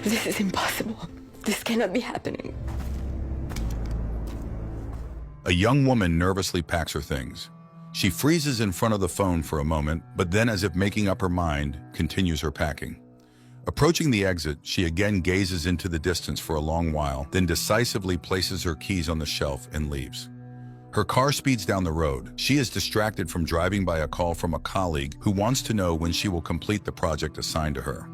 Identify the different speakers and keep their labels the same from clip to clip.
Speaker 1: This is impossible. This cannot be happening.
Speaker 2: A young woman nervously packs her things. She freezes in front of the phone for a moment, but then, as if making up her mind, continues her packing. Approaching the exit, she again gazes into the distance for a long while, then decisively places her keys on the shelf and leaves. Her car speeds down the road. She is distracted from driving by a call from a colleague who wants to know when she will complete the project assigned to her.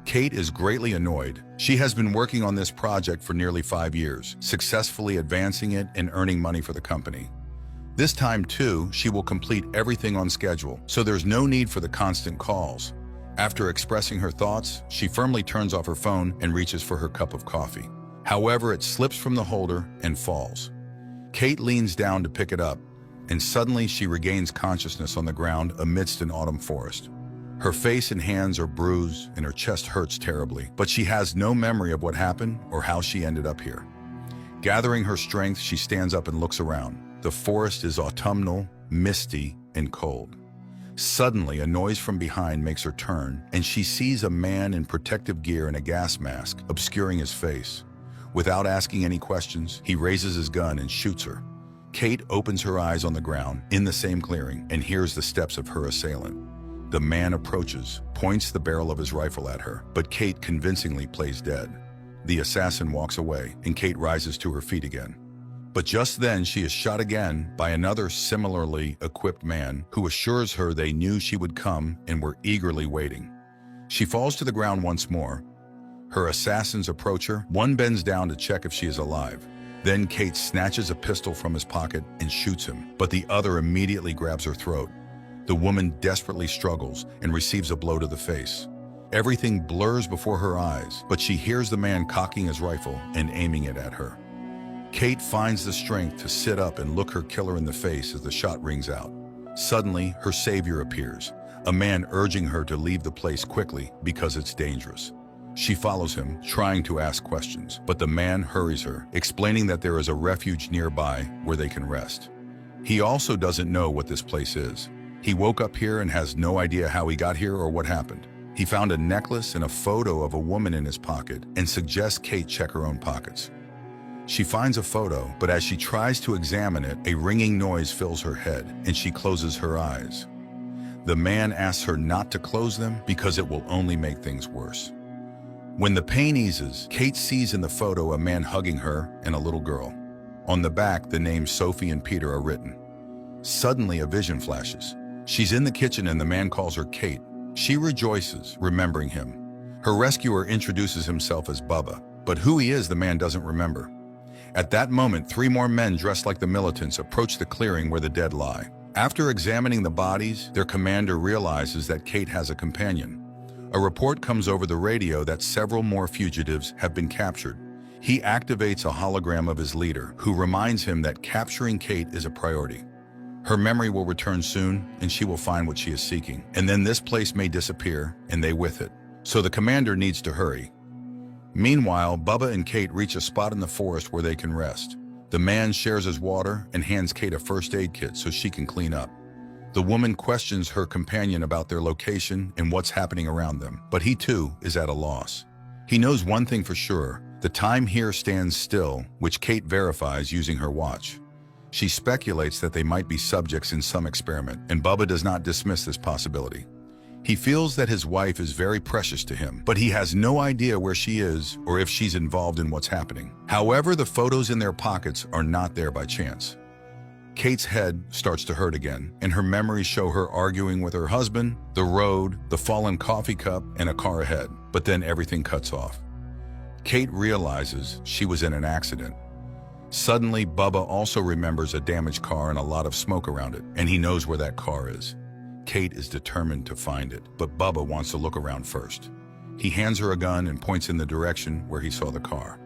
Speaker 2: Kate is greatly annoyed. She has been working on this project for nearly 5 years, successfully advancing it and earning money for the company. This time, too, she will complete everything on schedule, so there's no need for the constant calls. After expressing her thoughts, she firmly turns off her phone and reaches for her cup of coffee. However, it slips from the holder and falls. Kate leans down to pick it up, and suddenly she regains consciousness on the ground amidst an autumn forest. Her face and hands are bruised and her chest hurts terribly, but she has no memory of what happened or how she ended up here. Gathering her strength, she stands up and looks around. The forest is autumnal, misty, and cold. Suddenly, a noise from behind makes her turn, and she sees a man in protective gear and a gas mask, obscuring his face. Without asking any questions, he raises his gun and shoots her. Kate opens her eyes on the ground, in the same clearing, and hears the steps of her assailant. The man approaches, points the barrel of his rifle at her, but Kate convincingly plays dead. The assassin walks away, and Kate rises to her feet again. But just then, she is shot again by another similarly equipped man who assures her they knew she would come and were eagerly waiting. She falls to the ground once more. Her assassins approach her. One bends down to check if she is alive. Then Kate snatches a pistol from his pocket and shoots him, but the other immediately grabs her throat. The woman desperately struggles and receives a blow to the face. Everything blurs before her eyes, but she hears the man cocking his rifle and aiming it at her. Kate finds the strength to sit up and look her killer in the face as the shot rings out. Suddenly, her savior appears, a man urging her to leave the place quickly because it's dangerous. She follows him, trying to ask questions, but the man hurries her, explaining that there is a refuge nearby where they can rest. He also doesn't know what this place is. He woke up here and has no idea how he got here or what happened. He found a necklace and a photo of a woman in his pocket and suggests Kate check her own pockets. She finds a photo, but as she tries to examine it, a ringing noise fills her head and she closes her eyes. The man asks her not to close them because it will only make things worse. When the pain eases, Kate sees in the photo a man hugging her and a little girl. On the back, the names Sophie and Peter are written. Suddenly, a vision flashes. She's in the kitchen and the man calls her Kate. She rejoices, remembering him. Her rescuer introduces himself as Bubba, but who he is the man doesn't remember. At that moment, 3 more men dressed like the militants approach the clearing where the dead lie. After examining the bodies, their commander realizes that Kate has a companion. A report comes over the radio that several more fugitives have been captured. He activates a hologram of his leader, who reminds him that capturing Kate is a priority. Her memory will return soon, and she will find what she is seeking. And then this place may disappear, and they with it. So the commander needs to hurry. Meanwhile, Bubba and Kate reach a spot in the forest where they can rest. The man shares his water and hands Kate a first aid kit so she can clean up. The woman questions her companion about their location and what's happening around them, but he too is at a loss. He knows one thing for sure: the time here stands still, which Kate verifies using her watch. She speculates that they might be subjects in some experiment, and Bubba does not dismiss this possibility. He feels that his wife is very precious to him, but he has no idea where she is or if she's involved in what's happening. However, the photos in their pockets are not there by chance. Kate's head starts to hurt again, and her memories show her arguing with her husband, the road, the fallen coffee cup, and a car ahead. But then everything cuts off. Kate realizes she was in an accident. Suddenly, Bubba also remembers a damaged car and a lot of smoke around it, and he knows where that car is. Kate is determined to find it, but Bubba wants to look around first. He hands her a gun and points in the direction where he saw the car.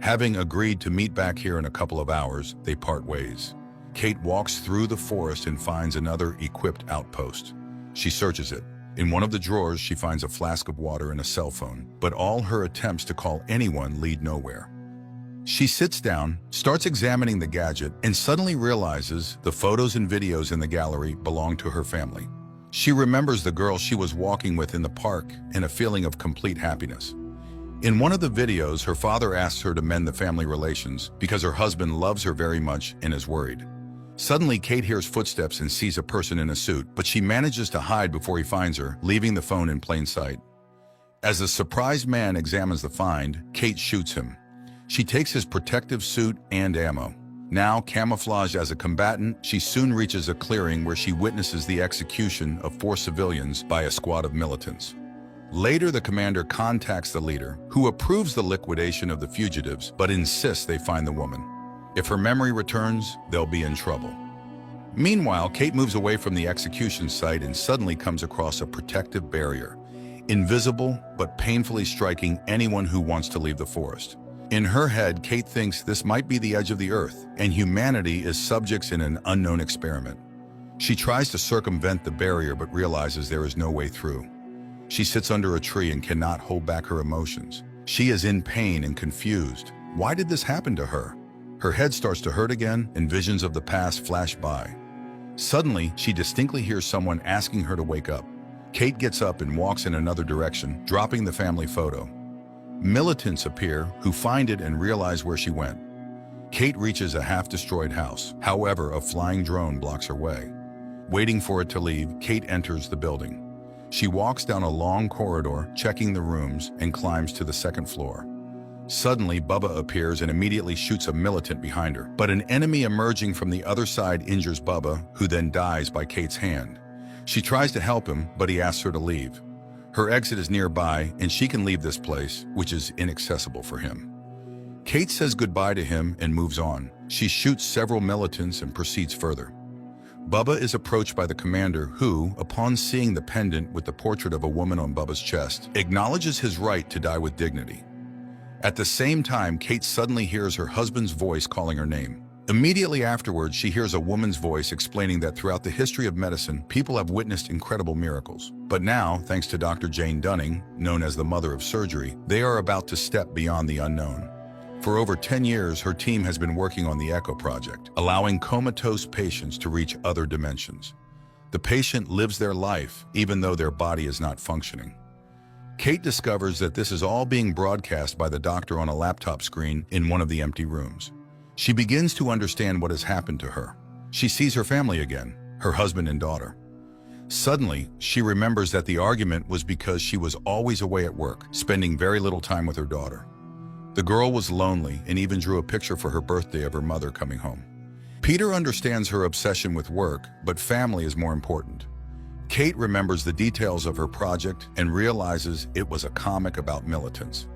Speaker 2: Having agreed to meet back here in a couple of hours, they part ways. Kate walks through the forest and finds another equipped outpost. She searches it. In one of the drawers, she finds a flask of water and a cell phone, but all her attempts to call anyone lead nowhere. She sits down, starts examining the gadget, and suddenly realizes the photos and videos in the gallery belong to her family. She remembers the girl she was walking with in the park and a feeling of complete happiness. In one of the videos, her father asks her to mend the family relations because her husband loves her very much and is worried. Suddenly, Kate hears footsteps and sees a person in a suit, but she manages to hide before he finds her, leaving the phone in plain sight. As the surprised man examines the find, Kate shoots him. She takes his protective suit and ammo. Now, camouflaged as a combatant, she soon reaches a clearing where she witnesses the execution of 4 civilians by a squad of militants. Later, the commander contacts the leader, who approves the liquidation of the fugitives, but insists they find the woman. If her memory returns, they'll be in trouble. Meanwhile, Kate moves away from the execution site and suddenly comes across a protective barrier, invisible but painfully striking anyone who wants to leave the forest. In her head, Kate thinks this might be the edge of the earth, and humanity is subjects in an unknown experiment. She tries to circumvent the barrier but realizes there is no way through. She sits under a tree and cannot hold back her emotions. She is in pain and confused. Why did this happen to her? Her head starts to hurt again, and visions of the past flash by. Suddenly, she distinctly hears someone asking her to wake up. Kate gets up and walks in another direction, dropping the family photo. Militants appear, who find it and realize where she went. Kate reaches a half-destroyed house. However, a flying drone blocks her way. Waiting for it to leave, Kate enters the building. She walks down a long corridor, checking the rooms, and climbs to the 2nd floor. Suddenly, Bubba appears and immediately shoots a militant behind her. But an enemy emerging from the other side injures Bubba, who then dies by Kate's hand. She tries to help him, but he asks her to leave. Her exit is nearby, and she can leave this place, which is inaccessible for him. Kate says goodbye to him and moves on. She shoots several militants and proceeds further. Bubba is approached by the commander who, upon seeing the pendant with the portrait of a woman on Bubba's chest, acknowledges his right to die with dignity. At the same time, Kate suddenly hears her husband's voice calling her name. Immediately afterwards, she hears a woman's voice explaining that throughout the history of medicine, people have witnessed incredible miracles. But now, thanks to Dr. Jane Dunning, known as the mother of surgery, they are about to step beyond the unknown. For over 10 years, her team has been working on the ECHO project, allowing comatose patients to reach other dimensions. The patient lives their life, even though their body is not functioning. Kate discovers that this is all being broadcast by the doctor on a laptop screen in one of the empty rooms. She begins to understand what has happened to her. She sees her family again, her husband and daughter. Suddenly, she remembers that the argument was because she was always away at work, spending very little time with her daughter. The girl was lonely and even drew a picture for her birthday of her mother coming home. Peter understands her obsession with work, but family is more important. Kate remembers the details of her project and realizes it was a comic about militants.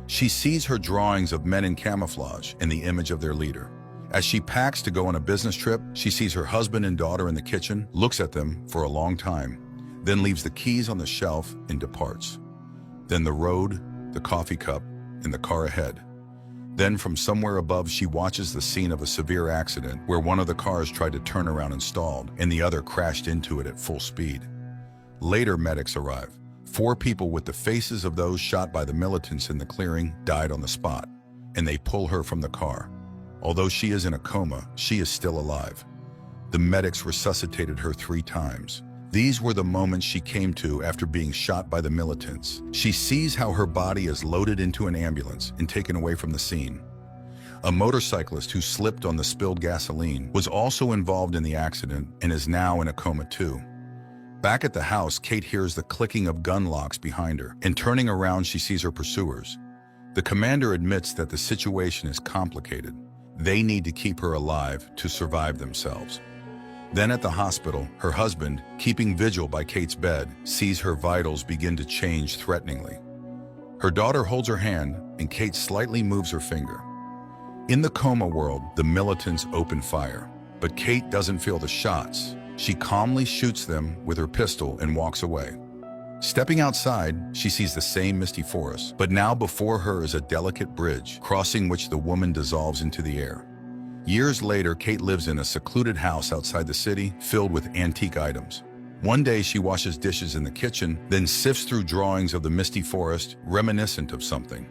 Speaker 2: She sees her drawings of men in camouflage and the image of their leader. As she packs to go on a business trip, she sees her husband and daughter in the kitchen, looks at them for a long time, then leaves the keys on the shelf and departs. Then the road, the coffee cup, and the car ahead. Then from somewhere above, she watches the scene of a severe accident where one of the cars tried to turn around and stalled, and the other crashed into it at full speed. Later, medics arrive. 4 people with the faces of those shot by the militants in the clearing died on the spot, and they pull her from the car. Although she is in a coma, she is still alive. The medics resuscitated her 3 times. These were the moments she came to after being shot by the militants. She sees how her body is loaded into an ambulance and taken away from the scene. A motorcyclist who slipped on the spilled gasoline was also involved in the accident and is now in a coma too. Back at the house, Kate hears the clicking of gun locks behind her, and turning around, she sees her pursuers. The commander admits that the situation is complicated. They need to keep her alive to survive themselves. Then at the hospital, her husband, keeping vigil by Kate's bed, sees her vitals begin to change threateningly. Her daughter holds her hand, and Kate slightly moves her finger. In the coma world, the militants open fire, but Kate doesn't feel the shots. She calmly shoots them with her pistol and walks away. Stepping outside, she sees the same misty forest, but now before her is a delicate bridge, crossing which the woman dissolves into the air. Years later, Kate lives in a secluded house outside the city, filled with antique items. One day, she washes dishes in the kitchen, then sifts through drawings of the misty forest, reminiscent of something.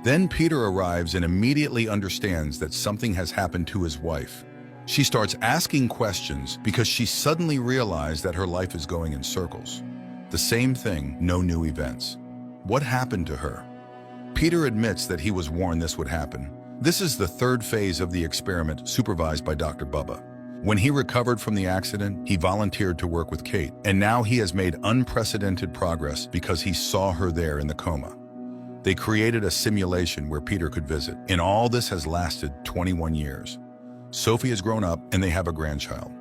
Speaker 2: Then Peter arrives and immediately understands that something has happened to his wife. She starts asking questions because she suddenly realized that her life is going in circles. The same thing, no new events. What happened to her? Peter admits that he was warned this would happen. This is the third phase of the experiment supervised by Dr. Bubba. When he recovered from the accident, he volunteered to work with Kate, and now he has made unprecedented progress because he saw her there in the coma. They created a simulation where Peter could visit, and all this has lasted 21 years. Sophie has grown up, and they have a grandchild.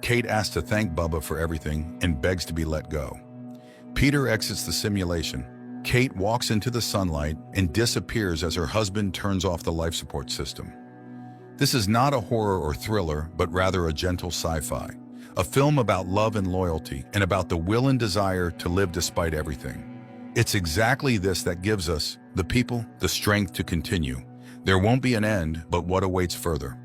Speaker 2: Kate asks to thank Bubba for everything and begs to be let go. Peter exits the simulation. Kate walks into the sunlight and disappears as her husband turns off the life support system. This is not a horror or thriller, but rather a gentle sci-fi, a film about love and loyalty and about the will and desire to live despite everything. It's exactly this that gives us, the people, the strength to continue. There won't be an end, but what awaits further?